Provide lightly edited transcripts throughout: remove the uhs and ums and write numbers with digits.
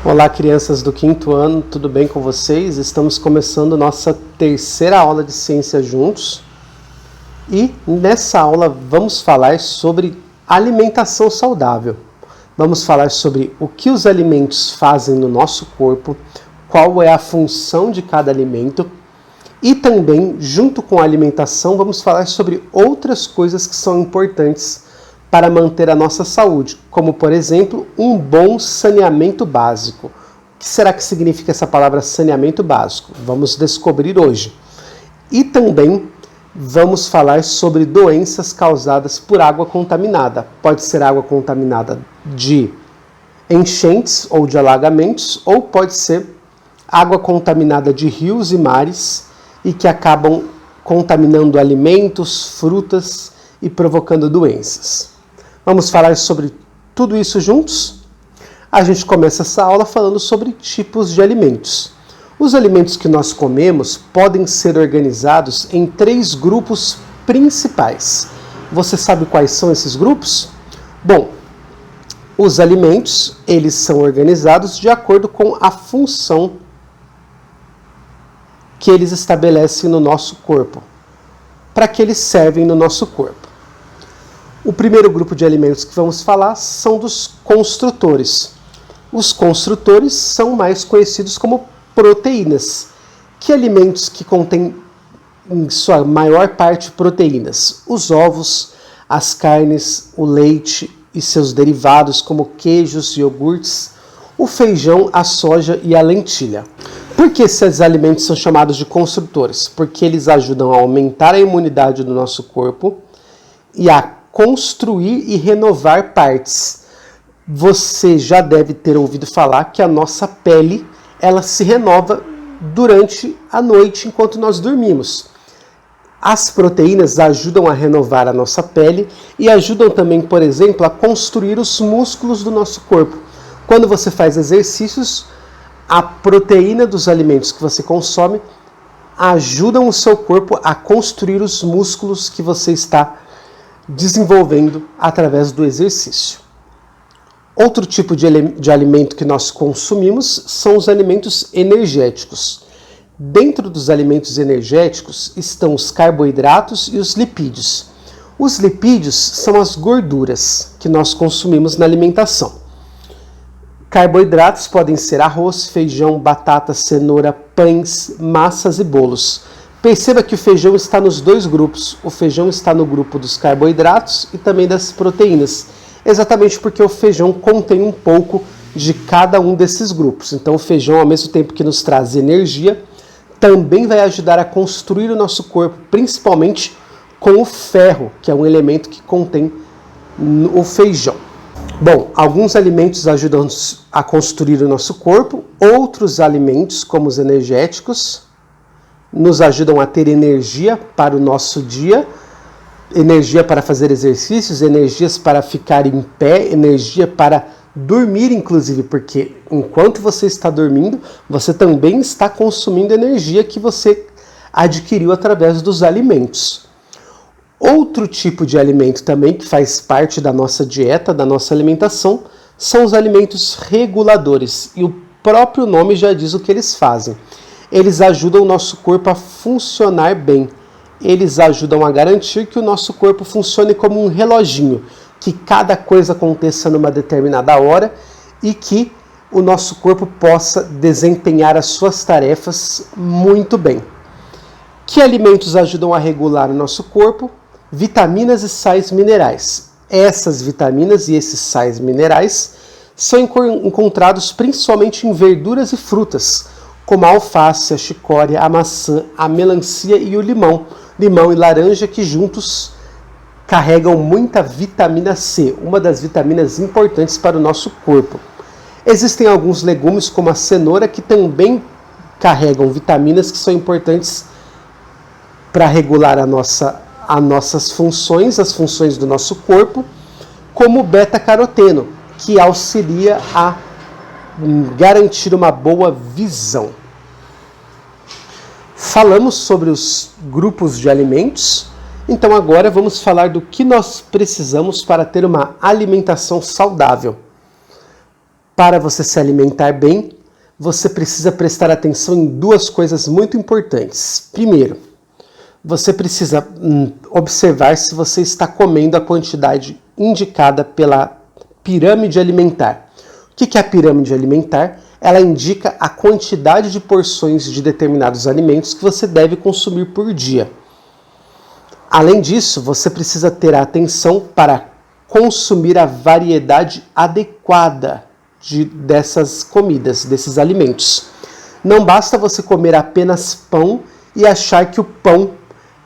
Olá, crianças do 5º ano, tudo bem com vocês? Estamos começando nossa terceira aula de ciência juntos e nessa aula vamos falar sobre alimentação saudável. Vamos falar sobre o que os alimentos fazem no nosso corpo, qual é a função de cada alimento e também, junto com a alimentação, vamos falar sobre outras coisas que são importantes para manter a nossa saúde, como, por exemplo, um bom saneamento básico. O que será que significa essa palavra saneamento básico? Vamos descobrir hoje. E também vamos falar sobre doenças causadas por água contaminada. Pode ser água contaminada de enchentes ou de alagamentos, ou pode ser água contaminada de rios e mares e que acabam contaminando alimentos, frutas e provocando doenças. Vamos falar sobre tudo isso juntos? A gente começa essa aula falando sobre tipos de alimentos. Os alimentos que nós comemos podem ser organizados em 3 grupos principais. Você sabe quais são esses grupos? Bom, os alimentos, eles são organizados de acordo com a função que eles estabelecem no nosso corpo, para que eles servem no nosso corpo. O primeiro grupo de alimentos que vamos falar são dos construtores. Os construtores são mais conhecidos como proteínas. Que alimentos que contêm, em sua maior parte, proteínas? Os ovos, as carnes, o leite e seus derivados, como queijos e iogurtes, o feijão, a soja e a lentilha. Por que esses alimentos são chamados de construtores? Porque eles ajudam a aumentar a imunidade do nosso corpo e a construir e renovar partes. Você já deve ter ouvido falar que a nossa pele, ela se renova durante a noite enquanto nós dormimos. As proteínas ajudam a renovar a nossa pele e ajudam também, por exemplo, a construir os músculos do nosso corpo. Quando você faz exercícios, a proteína dos alimentos que você consome ajudam o seu corpo a construir os músculos que você está desenvolvendo através do exercício. Outro tipo de alimento que nós consumimos são os alimentos energéticos. Dentro dos alimentos energéticos estão os carboidratos e os lipídios. Os lipídios são as gorduras que nós consumimos na alimentação. Carboidratos podem ser arroz, feijão, batata, cenoura, pães, massas e bolos. Perceba que o feijão está nos 2 grupos. O feijão está no grupo dos carboidratos e também das proteínas, exatamente porque o feijão contém um pouco de cada um desses grupos. Então o feijão, ao mesmo tempo que nos traz energia, também vai ajudar a construir o nosso corpo, principalmente com o ferro, que é um elemento que contém o feijão. Bom, alguns alimentos ajudam a construir o nosso corpo, outros alimentos, como os energéticos, nos ajudam a ter energia para o nosso dia, energia para fazer exercícios, energias para ficar em pé, energia para dormir, inclusive, porque enquanto você está dormindo, você também está consumindo energia que você adquiriu através dos alimentos. Outro tipo de alimento também que faz parte da nossa dieta, da nossa alimentação, são os alimentos reguladores, e o próprio nome já diz o que eles fazem. Eles ajudam o nosso corpo a funcionar bem. Eles ajudam a garantir que o nosso corpo funcione como um reloginho, que cada coisa aconteça numa determinada hora e que o nosso corpo possa desempenhar as suas tarefas muito bem. Que alimentos ajudam a regular o nosso corpo? Vitaminas e sais minerais. Essas vitaminas e esses sais minerais são encontrados principalmente em verduras e frutas, como a alface, a chicória, a maçã, a melancia e o limão. Limão e laranja que juntos carregam muita vitamina C, uma das vitaminas importantes para o nosso corpo. Existem alguns legumes, como a cenoura, que também carregam vitaminas que são importantes para regular as nossas funções, as funções do nosso corpo, como o beta-caroteno, que auxilia a garantir uma boa visão. Falamos sobre os grupos de alimentos, então agora vamos falar do que nós precisamos para ter uma alimentação saudável. Para você se alimentar bem, você precisa prestar atenção em duas coisas muito importantes. Primeiro, você precisa observar se você está comendo a quantidade indicada pela pirâmide alimentar. O que é a pirâmide alimentar? Ela indica a quantidade de porções de determinados alimentos que você deve consumir por dia. Além disso, você precisa ter a atenção para consumir a variedade adequada dessas comidas, desses alimentos. Não basta você comer apenas pão e achar que o pão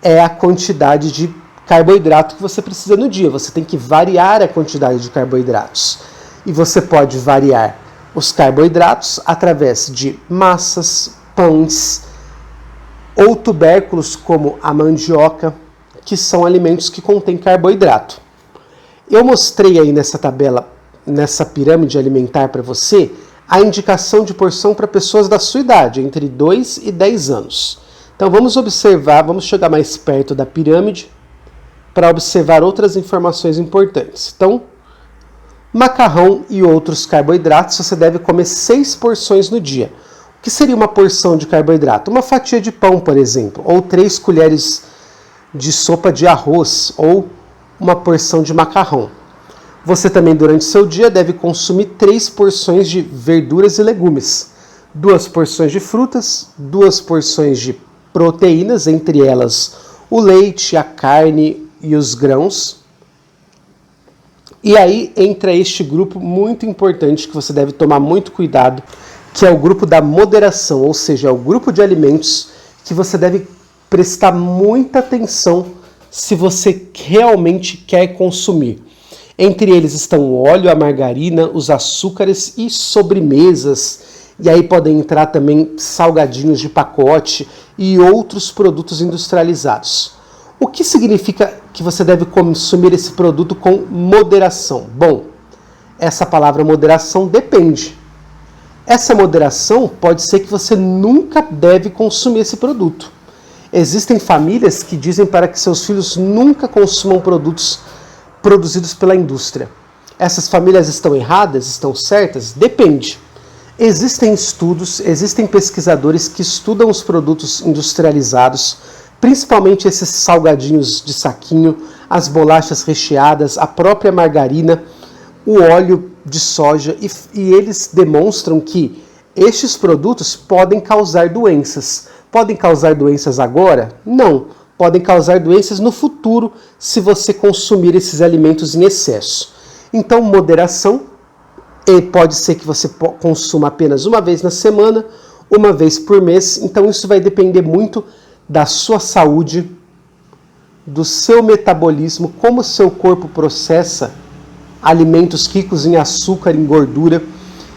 é a quantidade de carboidrato que você precisa no dia. Você tem que variar a quantidade de carboidratos. E você pode variar os carboidratos através de massas, pães ou tubérculos como a mandioca, que são alimentos que contêm carboidrato. Eu mostrei aí nessa tabela, nessa pirâmide alimentar para você, a indicação de porção para pessoas da sua idade, entre 2 e 10 anos. Então vamos observar, vamos chegar mais perto da pirâmide para observar outras informações importantes. Então, macarrão e outros carboidratos, você deve comer 6 porções no dia. O que seria uma porção de carboidrato? Uma fatia de pão, por exemplo, ou 3 colheres de sopa de arroz, ou uma porção de macarrão. Você também, durante seu dia, deve consumir 3 porções de verduras e legumes, 2 porções de frutas, 2 porções de proteínas, entre elas o leite, a carne e os grãos. E aí entra este grupo muito importante que você deve tomar muito cuidado, que é o grupo da moderação, ou seja, é o grupo de alimentos que você deve prestar muita atenção se você realmente quer consumir. Entre eles estão o óleo, a margarina, os açúcares e sobremesas. E aí podem entrar também salgadinhos de pacote e outros produtos industrializados. O que significa que você deve consumir esse produto com moderação? Bom, essa palavra moderação depende. Essa moderação pode ser que você nunca deve consumir esse produto. Existem famílias que dizem para que seus filhos nunca consumam produtos produzidos pela indústria. Essas famílias estão erradas? Estão certas? Depende. Existem estudos, existem pesquisadores que estudam os produtos industrializados, principalmente esses salgadinhos de saquinho, as bolachas recheadas, a própria margarina, o óleo de soja, e eles demonstram que estes produtos podem causar doenças. Podem causar doenças agora? Não. Podem causar doenças no futuro se você consumir esses alimentos em excesso. Então, moderação, pode ser que você consuma apenas uma vez na semana, uma vez por mês. Então, isso vai depender muito da sua saúde, do seu metabolismo, como o seu corpo processa alimentos ricos em açúcar, em gordura.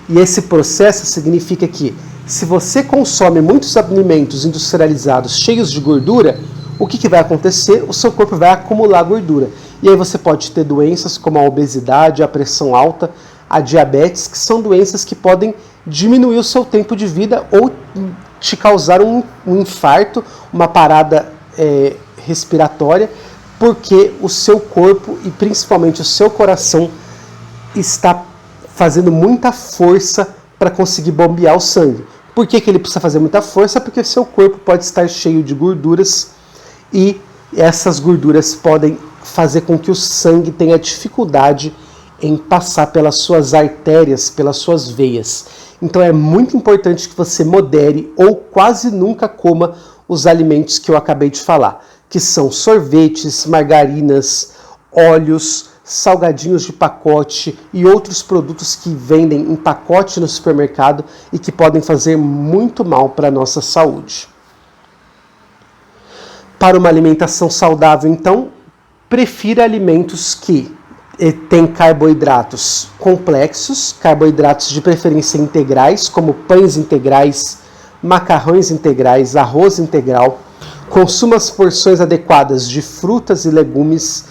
E esse processo significa que, se você consome muitos alimentos industrializados cheios de gordura, o que vai acontecer? O seu corpo vai acumular gordura. E aí você pode ter doenças como a obesidade, a pressão alta, a diabetes, que são doenças que podem diminuir o seu tempo de vida ou te causar um infarto, uma parada respiratória, porque o seu corpo e principalmente o seu coração está fazendo muita força para conseguir bombear o sangue. Por que ele precisa fazer muita força? Porque o seu corpo pode estar cheio de gorduras e essas gorduras podem fazer com que o sangue tenha dificuldade em passar pelas suas artérias, pelas suas veias. Então é muito importante que você modere ou quase nunca coma os alimentos que eu acabei de falar, que são sorvetes, margarinas, óleos, salgadinhos de pacote e outros produtos que vendem em pacote no supermercado e que podem fazer muito mal para a nossa saúde. Para uma alimentação saudável, então, prefira alimentos que têm carboidratos complexos, carboidratos de preferência integrais, como pães integrais, macarrões integrais, arroz integral. Consuma as porções adequadas de frutas e legumes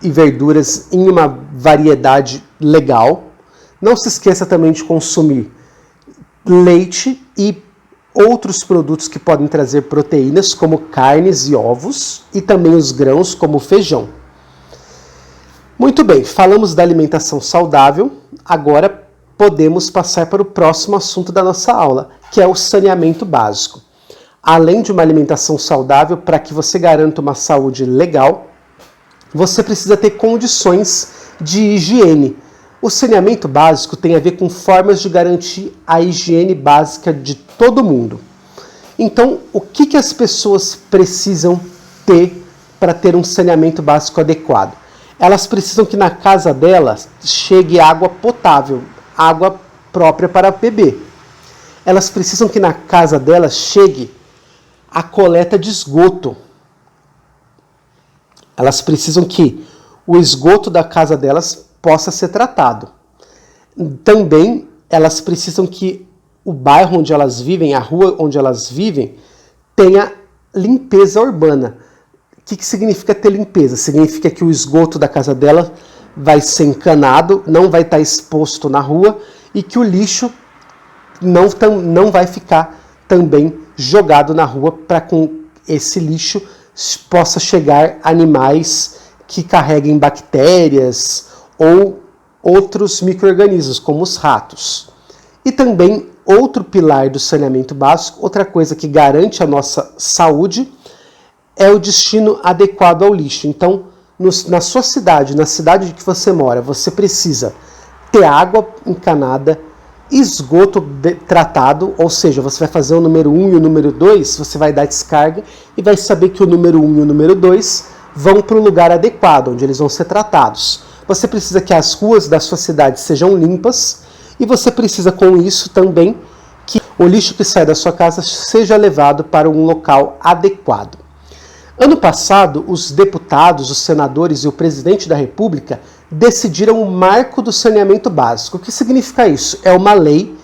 e verduras em uma variedade legal. Não se esqueça também de consumir leite e outros produtos que podem trazer proteínas, como carnes e ovos, e também os grãos, como o feijão. Muito bem, falamos da alimentação saudável. Agora, podemos passar para o próximo assunto da nossa aula, que é o saneamento básico. Além de uma alimentação saudável, para que você garanta uma saúde legal, você precisa ter condições de higiene. O saneamento básico tem a ver com formas de garantir a higiene básica de todo mundo. Então, o que as pessoas precisam ter para ter um saneamento básico adequado? Elas precisam que na casa delas chegue água potável, água própria para beber. Elas precisam que na casa delas chegue a coleta de esgoto. Elas precisam que o esgoto da casa delas possa ser tratado. Também elas precisam que o bairro onde elas vivem, a rua onde elas vivem, tenha limpeza urbana. O que significa ter limpeza? Significa que o esgoto da casa dela vai ser encanado, não vai estar exposto na rua e que o lixo não vai ficar também jogado na rua para com esse lixo possa chegar animais que carreguem bactérias ou outros micro-organismos, como os ratos. E também outro pilar do saneamento básico, outra coisa que garante a nossa saúde, é o destino adequado ao lixo. Então, na sua cidade, na cidade que você mora, você precisa ter água encanada, esgoto tratado, ou seja, você vai fazer o número 1 e o número 2, você vai dar descarga e vai saber que o número 1 e o número 2 vão para o lugar adequado, onde eles vão ser tratados. Você precisa que as ruas da sua cidade sejam limpas e você precisa com isso também que o lixo que sai da sua casa seja levado para um local adequado. Ano passado, os deputados, os senadores e o presidente da República decidiram o marco do saneamento básico. O que significa isso? É uma lei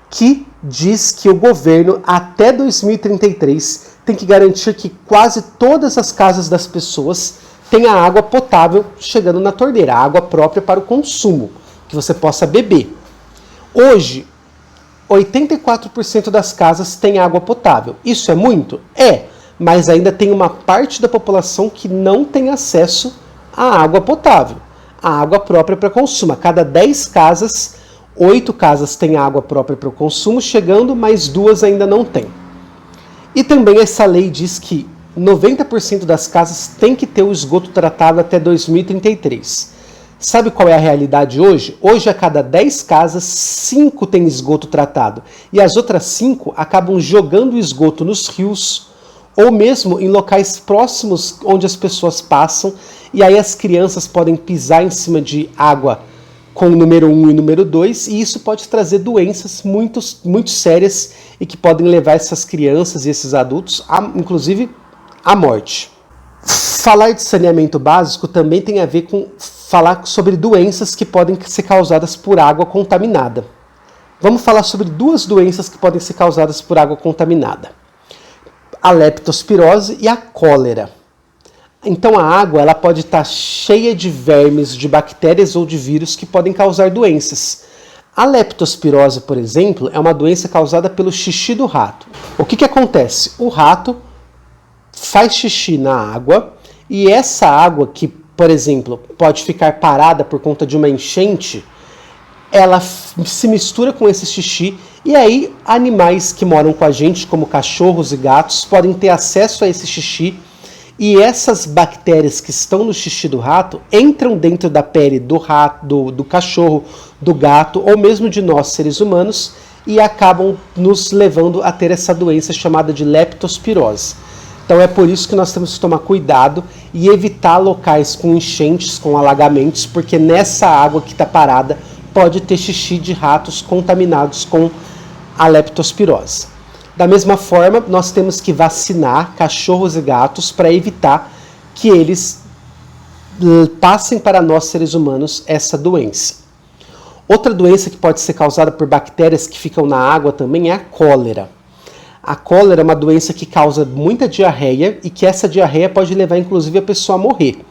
que diz que o governo, até 2033, tem que garantir que quase todas as casas das pessoas tenham água potável chegando na torneira, água própria para o consumo, que você possa beber. Hoje, 84% das casas têm água potável. Isso é muito? É, mas ainda tem uma parte da população que não tem acesso à água potável, à água própria para consumo. A cada 10 casas, 8 casas têm água própria para o consumo, chegando, mas 2 ainda não têm. E também essa lei diz que 90% das casas tem que ter o esgoto tratado até 2033. Sabe qual é a realidade hoje? Hoje, a cada 10 casas, 5 têm esgoto tratado. E as outras 5 acabam jogando o esgoto nos rios, ou mesmo em locais próximos onde as pessoas passam, e aí as crianças podem pisar em cima de água com o número 1 e o número 2, e isso pode trazer doenças muito sérias e que podem levar essas crianças e esses adultos, inclusive, à morte. Falar de saneamento básico também tem a ver com falar sobre doenças que podem ser causadas por água contaminada. Vamos falar sobre 2 doenças que podem ser causadas por água contaminada: a leptospirose e a cólera. Então a água ela pode estar cheia de vermes, de bactérias ou de vírus que podem causar doenças. A leptospirose, por exemplo, é uma doença causada pelo xixi do rato. O que acontece? O rato faz xixi na água e essa água que, por exemplo, pode ficar parada por conta de uma enchente, ela se mistura com esse xixi e aí animais que moram com a gente, como cachorros e gatos, podem ter acesso a esse xixi e essas bactérias que estão no xixi do rato entram dentro da pele do rato, do cachorro, do gato ou mesmo de nós, seres humanos, e acabam nos levando a ter essa doença chamada de leptospirose. Então é por isso que nós temos que tomar cuidado e evitar locais com enchentes, com alagamentos, porque nessa água que está parada pode ter xixi de ratos contaminados com a leptospirose. Da mesma forma, nós temos que vacinar cachorros e gatos para evitar que eles passem para nós, seres humanos, essa doença. Outra doença que pode ser causada por bactérias que ficam na água também é a cólera. A cólera é uma doença que causa muita diarreia e que essa diarreia pode levar, inclusive, a pessoa a morrer.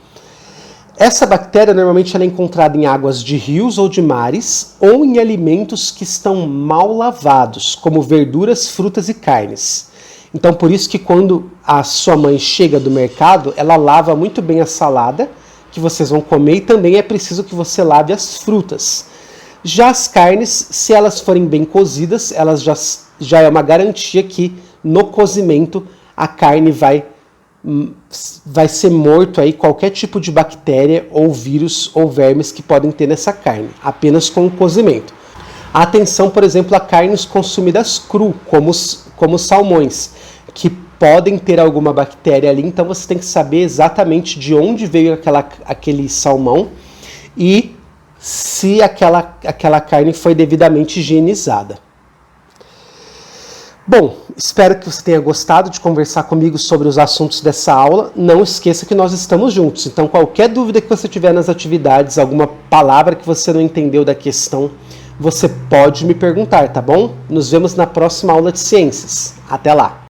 Essa bactéria normalmente ela é encontrada em águas de rios ou de mares ou em alimentos que estão mal lavados, como verduras, frutas e carnes. Então, por isso que quando a sua mãe chega do mercado, ela lava muito bem a salada que vocês vão comer e também é preciso que você lave as frutas. Já as carnes, se elas forem bem cozidas, elas já é uma garantia que no cozimento a carne vai ser morto aí qualquer tipo de bactéria ou vírus ou vermes que podem ter nessa carne, apenas com o cozimento. Atenção, por exemplo, a carnes consumidas cru, como os salmões, que podem ter alguma bactéria ali, então você tem que saber exatamente de onde veio aquele salmão e se aquela carne foi devidamente higienizada. Bom, espero que você tenha gostado de conversar comigo sobre os assuntos dessa aula. Não esqueça que nós estamos juntos, então qualquer dúvida que você tiver nas atividades, alguma palavra que você não entendeu da questão, você pode me perguntar, tá bom? Nos vemos na próxima aula de ciências. Até lá!